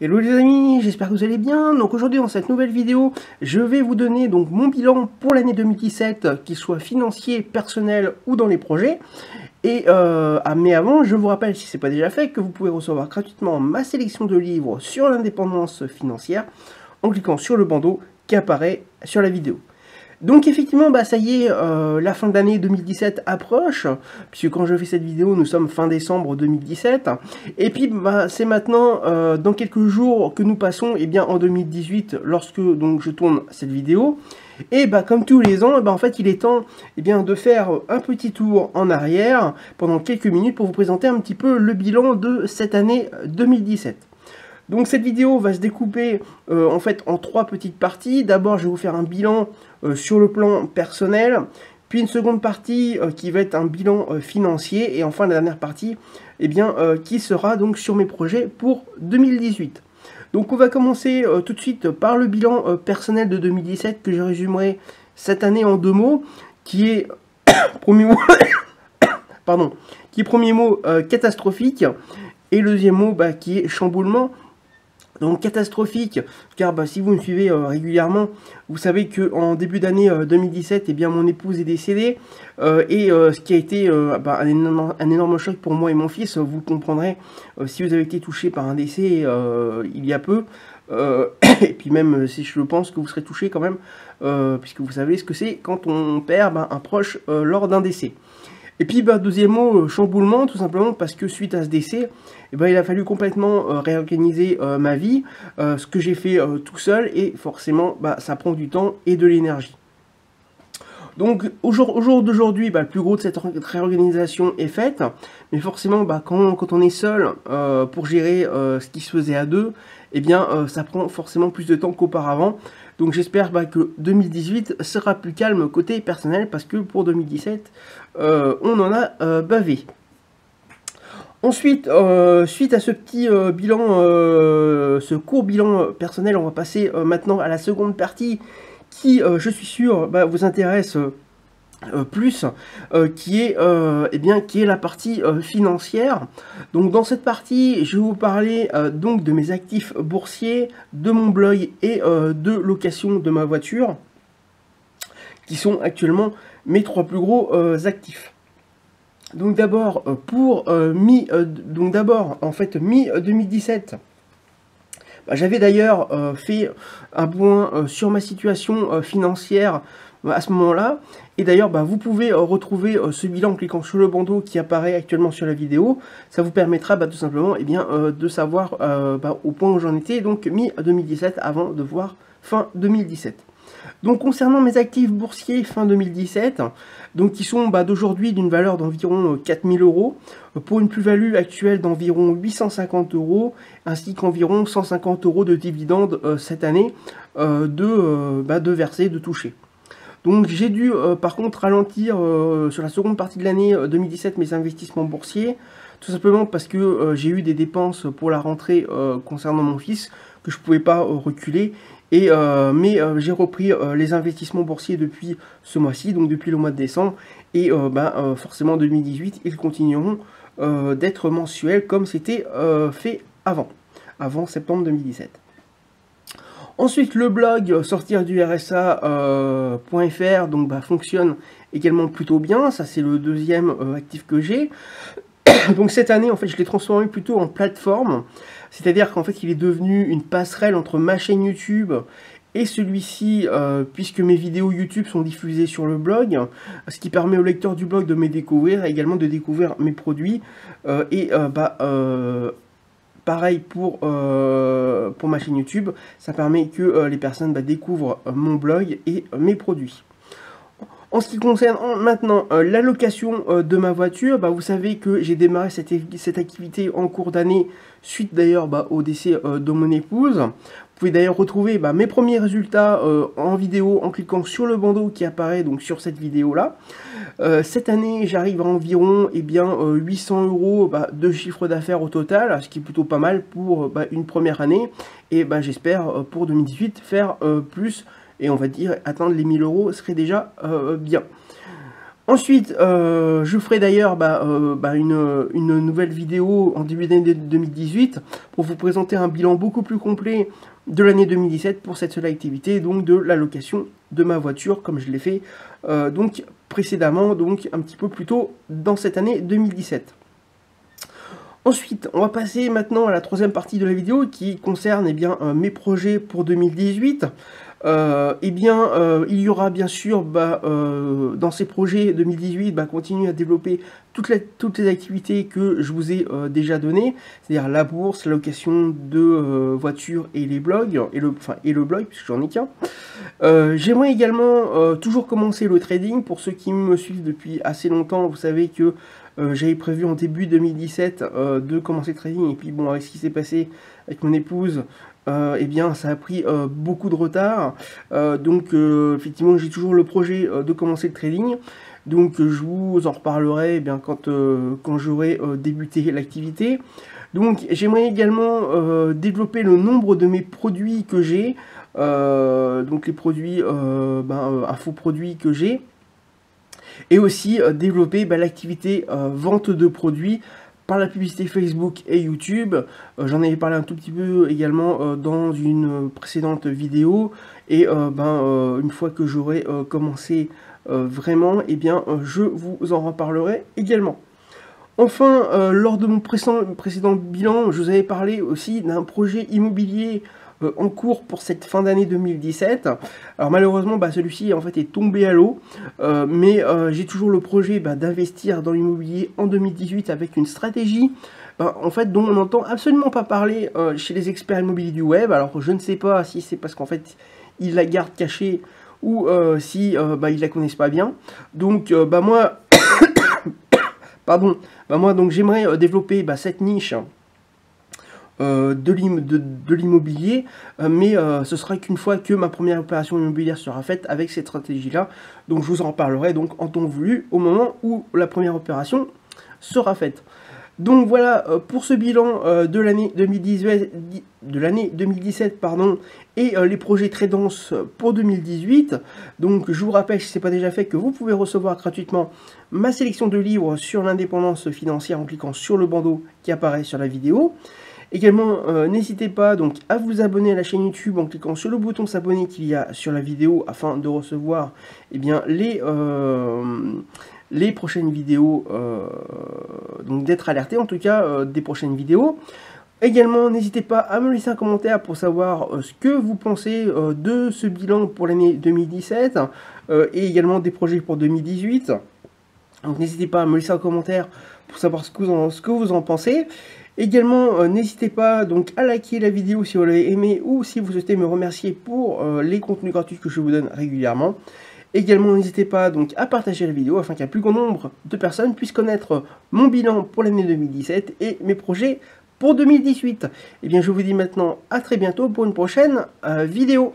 Hello les amis, j'espère que vous allez bien. Donc aujourd'hui dans cette nouvelle vidéo, je vais vous donner donc mon bilan pour l'année 2017, qu'il soit financier, personnel ou dans les projets. Et mais avant, je vous rappelle, si ce n'est pas déjà fait, que vous pouvez recevoir gratuitement ma sélection de livres sur l'indépendance financière en cliquant sur le bandeau qui apparaît sur la vidéo. Donc effectivement, ça y est, la fin de l'année 2017 approche, puisque quand je fais cette vidéo, nous sommes fin décembre 2017. Et puis c'est maintenant, dans quelques jours, que nous passons en 2018, lorsque donc je tourne cette vidéo. Et comme tous les ans, en fait il est temps de faire un petit tour en arrière pendant quelques minutes pour vous présenter un petit peu le bilan de cette année 2017. Donc cette vidéo va se découper en fait en trois petites parties. D'abord je vais vous faire un bilan sur le plan personnel, puis une seconde partie qui va être un bilan financier, et enfin la dernière partie qui sera donc sur mes projets pour 2018. Donc on va commencer tout de suite par le bilan personnel de 2017 que je résumerai cette année en deux mots, qui est premier mot, pardon, qui est premier mot catastrophique, et le deuxième mot qui est chamboulement. Donc catastrophique, car si vous me suivez régulièrement, vous savez qu'en début d'année 2017, mon épouse est décédée, ce qui a été un énorme choc pour moi et mon fils. Vous le comprendrez si vous avez été touché par un décès il y a peu, et puis même si je pense que vous serez touché quand même, puisque vous savez ce que c'est quand on perd un proche lors d'un décès. Et puis deuxième mot, chamboulement, tout simplement parce que suite à ce décès, il a fallu complètement réorganiser ma vie, ce que j'ai fait tout seul, et forcément ça prend du temps et de l'énergie. Donc au jour d'aujourd'hui, le plus gros de cette réorganisation est faite, mais forcément quand on est seul pour gérer ce qui se faisait à deux, ça prend forcément plus de temps qu'auparavant. Donc j'espère que 2018 sera plus calme côté personnel, parce que pour 2017, on en a bavé. Ensuite, suite à ce petit bilan, ce court bilan personnel, on va passer maintenant à la seconde partie qui, je suis sûr, vous intéresse plus, qui est la partie financière. Donc dans cette partie, je vais vous parler donc de mes actifs boursiers, de mon blog et de location de ma voiture, qui sont actuellement mes trois plus gros actifs. Donc d'abord pour mi-2017, j'avais d'ailleurs fait un point sur ma situation financière à ce moment-là. Et d'ailleurs, vous pouvez retrouver ce bilan en cliquant sur le bandeau qui apparaît actuellement sur la vidéo. Ça vous permettra tout simplement de savoir au point où j'en étais, donc mi-2017, avant de voir fin 2017. Donc concernant mes actifs boursiers fin 2017, donc qui sont d'aujourd'hui d'une valeur d'environ 4000 €, pour une plus-value actuelle d'environ 850 €, ainsi qu'environ 150 € de dividendes cette année de verser, de toucher. Donc j'ai dû par contre ralentir sur la seconde partie de l'année 2017 mes investissements boursiers, tout simplement parce que j'ai eu des dépenses pour la rentrée concernant mon fils que je ne pouvais pas reculer. Mais j'ai repris les investissements boursiers depuis ce mois-ci, donc depuis le mois de décembre, et forcément en 2018 ils continueront d'être mensuels comme c'était fait avant septembre 2017. Ensuite, le blog sortir du RSA.fr fonctionne également plutôt bien. Ça, c'est le deuxième actif que j'ai. Donc cette année, en fait, je l'ai transformé plutôt en plateforme. C'est-à-dire qu'en fait, il est devenu une passerelle entre ma chaîne YouTube et celui-ci, puisque mes vidéos YouTube sont diffusées sur le blog, ce qui permet aux lecteurs du blog de me découvrir, et également de découvrir mes produits. Pareil pour ma chaîne YouTube, ça permet que les personnes découvrent mon blog et mes produits. En ce qui concerne maintenant la location de ma voiture, vous savez que j'ai démarré cette activité en cours d'année, suite d'ailleurs au décès de mon épouse. Vous pouvez d'ailleurs retrouver mes premiers résultats en vidéo en cliquant sur le bandeau qui apparaît donc sur cette vidéo là. Cette année, j'arrive à environ 800 € de chiffre d'affaires au total, ce qui est plutôt pas mal pour une première année. Et j'espère pour 2018 faire plus, et on va dire atteindre les 1000 € serait déjà bien. Ensuite, je ferai d'ailleurs une nouvelle vidéo en début d'année 2018 pour vous présenter un bilan beaucoup plus complet de l'année 2017 pour cette seule activité, donc de la location de ma voiture, comme je l'ai fait donc précédemment, donc un petit peu plus tôt dans cette année 2017. Ensuite, on va passer maintenant à la troisième partie de la vidéo qui concerne mes projets pour 2018. Il y aura bien sûr dans ces projets 2018 continuer à développer toutes les activités que je vous ai déjà données, c'est-à-dire la bourse, la location de voitures et les blogs, et le blog puisque j'en ai qu'un. J'aimerais également toujours commencer le trading. Pour ceux qui me suivent depuis assez longtemps, vous savez que j'avais prévu en début 2017 de commencer le trading, et puis bon, avec ce qui s'est passé avec mon épouse, ça a pris beaucoup de retard. Effectivement, j'ai toujours le projet de commencer le trading. Donc je vous en reparlerai quand j'aurai débuté l'activité. Donc j'aimerais également développer le nombre de mes produits que j'ai, donc les produits, infoproduits que j'ai, et aussi développer l'activité vente de produits par la publicité Facebook et YouTube. J'en avais parlé un tout petit peu également dans une précédente vidéo, et une fois que j'aurai commencé vraiment, je vous en reparlerai également. Enfin, lors de mon précédent bilan, je vous avais parlé aussi d'un projet immobilier en cours pour cette fin d'année 2017. Alors malheureusement, celui-ci en fait est tombé à l'eau, mais j'ai toujours le projet d'investir dans l'immobilier en 2018 avec une stratégie en fait dont on n'entend absolument pas parler chez les experts immobiliers du web. Alors je ne sais pas si c'est parce qu'en fait ils la gardent cachée, ou si ils la connaissent pas bien. Donc moi donc j'aimerais développer cette niche de l'immobilier, mais ce sera qu'une fois que ma première opération immobilière sera faite avec cette stratégie-là. Donc je vous en reparlerai donc en temps voulu, au moment où la première opération sera faite. Donc voilà pour ce bilan de l'année 2017 et les projets très denses pour 2018. Donc je vous rappelle, si ce n'est pas déjà fait, que vous pouvez recevoir gratuitement ma sélection de livres sur l'indépendance financière en cliquant sur le bandeau qui apparaît sur la vidéo. Également, n'hésitez pas donc à vous abonner à la chaîne YouTube en cliquant sur le bouton s'abonner qu'il y a sur la vidéo, afin de recevoir les prochaines vidéos, donc d'être alerté en tout cas des prochaines vidéos. Également, n'hésitez pas à me laisser un commentaire pour savoir ce que vous pensez de ce bilan pour l'année 2017 et également des projets pour 2018. Donc n'hésitez pas à me laisser un commentaire pour savoir ce que vous en pensez. Également, n'hésitez pas donc à liker la vidéo si vous l'avez aimé, ou si vous souhaitez me remercier pour les contenus gratuits que je vous donne régulièrement. Également, n'hésitez pas donc à partager la vidéo afin qu'un plus grand nombre de personnes puissent connaître mon bilan pour l'année 2017 et mes projets pour 2018. Je vous dis maintenant à très bientôt pour une prochaine vidéo.